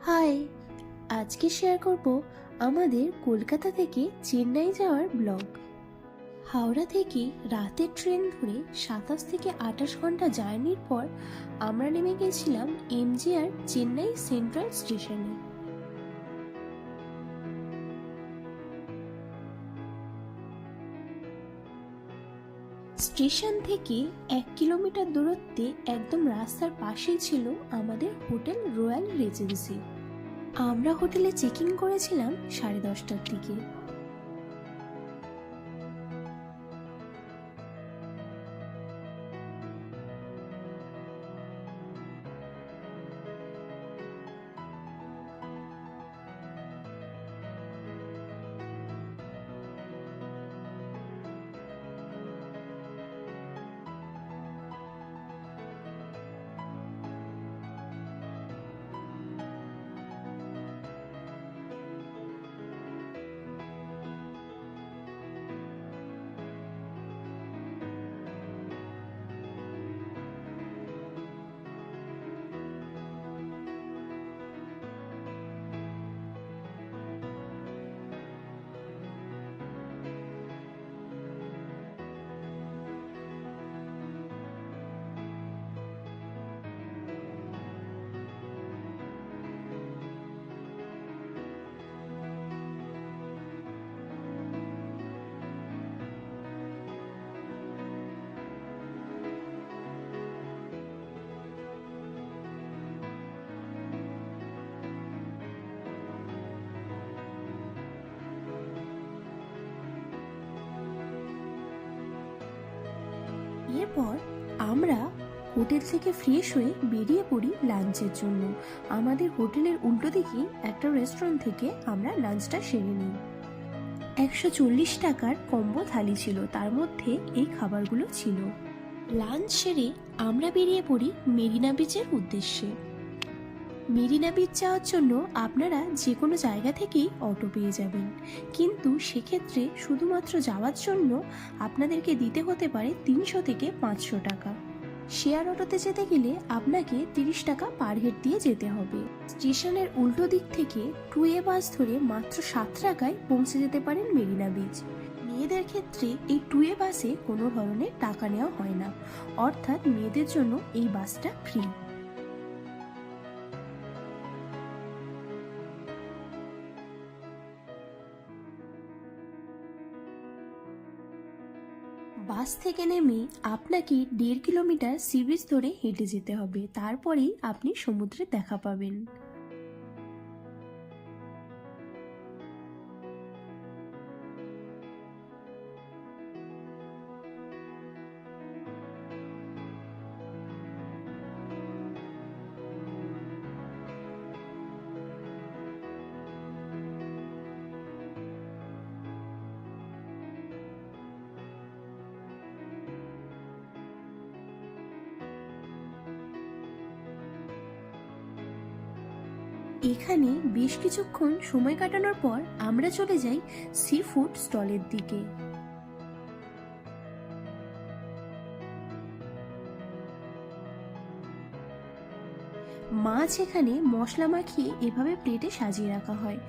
High, আজকে share করব আমাদের কলকাতা থেকে চেন্নাই যাওয়ার ব্লগ। হাওড়া থেকে রাতের ট্রেন ধরে 27 থেকে 28 ঘন্টা জার্নির পর আমরা নেমে গেছিলাম এমজিআর চেন্নাই সেন্ট্রাল স্টেশনে। স্টেশন থেকে 1 কিলোমিটার দূরত্বে একদম রাস্তার পাশেই ছিল আমাদের হোটেল রয়্যাল রিজেন্সি। আমরা হোটেলে চেক ইন করেছিলাম 10:30টার দিকে। এরপর আমরা হোটেল থেকে ফ্রেশ হয়ে বেরিয়ে পড়ি লাঞ্চের জন্য। আমাদের হোটেলের উল্টো দিকে একটা রেস্টুরেন্ট থেকে আমরা লাঞ্চটা সেরে নিই। 140 টাকার কম্বো থালি ছিল, তার মধ্যে এই খাবারগুলো ছিল। লাঞ্চ সেরে আমরা বেরিয়ে পড়ি মেরিনা বিচের উদ্দেশ্যে। মেরিনা বিচ যাওয়ার জন্য আপনারা যে কোনো জায়গা থেকেই অটো পেয়ে যাবেন, কিন্তু সেক্ষেত্রে শুধুমাত্র যাওয়ার জন্য আপনাদেরকে দিতে হতে পারে 300 থেকে 500 টাকা। শেয়ার অটোতে যেতে গেলে আপনাকে 30 টাকা পার হেড দিয়ে যেতে হবে। স্টেশনের উল্টো দিক থেকে 2A বাস ধরে মাত্র 7 টাকায় পৌঁছে যেতে পারেন মেরিনা বিচ। মেয়েদের ক্ষেত্রে এই 2A বাসে কোনো ধরনের টাকা নেওয়া হয় না, অর্থাৎ মেয়েদের জন্য এই বাসটা ফ্রি। বাস থেকে নেমে আপনাকে 1.5 কিলোমিটার সি বিচ ধরে হেঁটে যেতে হবে, তারপরেই আপনি সমুদ্রের দেখা পাবেন। এখানে বেশ কিছুক্ষণ সময় কাটানোর পর আমরা চলে যাই সি ফুড স্টলের দিকে। মাছ এখানে মশলা মাখিয়ে এভাবে প্লেটে সাজিয়ে রাখা হয়।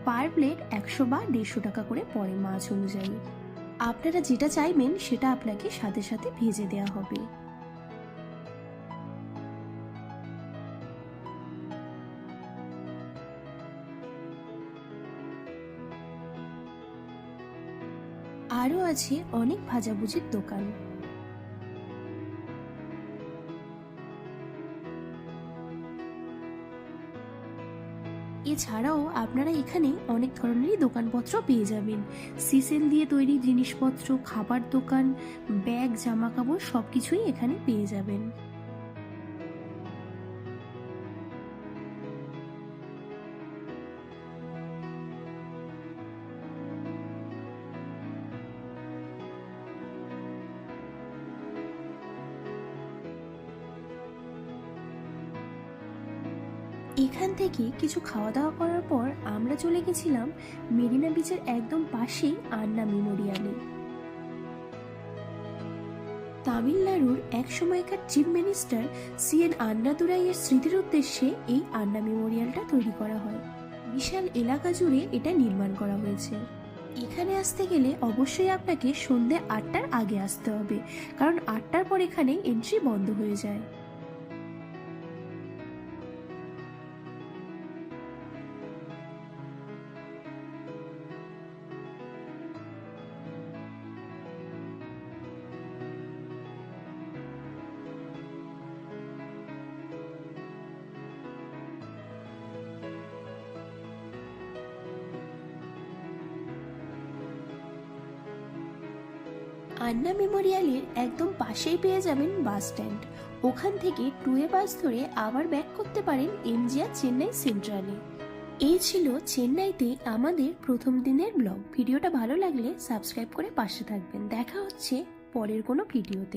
পার প্লেট 100 বা 150 টাকা করে পড়ে মাছ অনুযায়ী। আপনারা যেটা চাইবেন সেটা আপনাকে সাথে সাথে ভেজে দেওয়া হবে। আরও আছে অনেক ভাজাভুজির দোকান। এছাড়াও আপনারা এখানে অনেক ধরনেরই দোকানপত্র পেয়ে যাবেন। সিসেল দিয়ে তৈরি জিনিসপত্র, খাবার দোকান, ব্যাগ, জামা কাপড় সবকিছুই এখানে পেয়ে যাবেন। এখান থেকে কিছু খাওয়া দাওয়া করার পর আমরা চলে গেছিলাম মেরিনা বিচের একদম পাশেই আন্না মেমোরিয়ালে। তামিলনাড়ুর এক সময়কার চিফ মিনিস্টার CN আন্নাদুরাইয়ের স্মৃতির উদ্দেশ্যে এই আন্না মেমোরিয়ালটা তৈরি করা হয়। বিশাল এলাকা জুড়ে এটা নির্মাণ করা হয়েছে। এখানে আসতে গেলে অবশ্যই আপনাকে সন্ধ্যে 8টার আগে আসতে হবে, কারণ 8টার পর এখানে এন্ট্রি বন্ধ হয়ে যায়। আন্না মেমোরিয়ালের একদম পাশেই পেয়ে যাবেন বাস স্ট্যান্ড। ওখান থেকে 2A বাস ধরে আবার ব্যাক করতে পারেন MGR চেন্নাই সেন্ট্রালে। এই ছিল চেন্নাইতে আমাদের প্রথম দিনের ব্লগ। ভিডিওটা ভালো লাগলে সাবস্ক্রাইব করে পাশে থাকবেন। দেখা হচ্ছে পরের কোনো ভিডিওতে।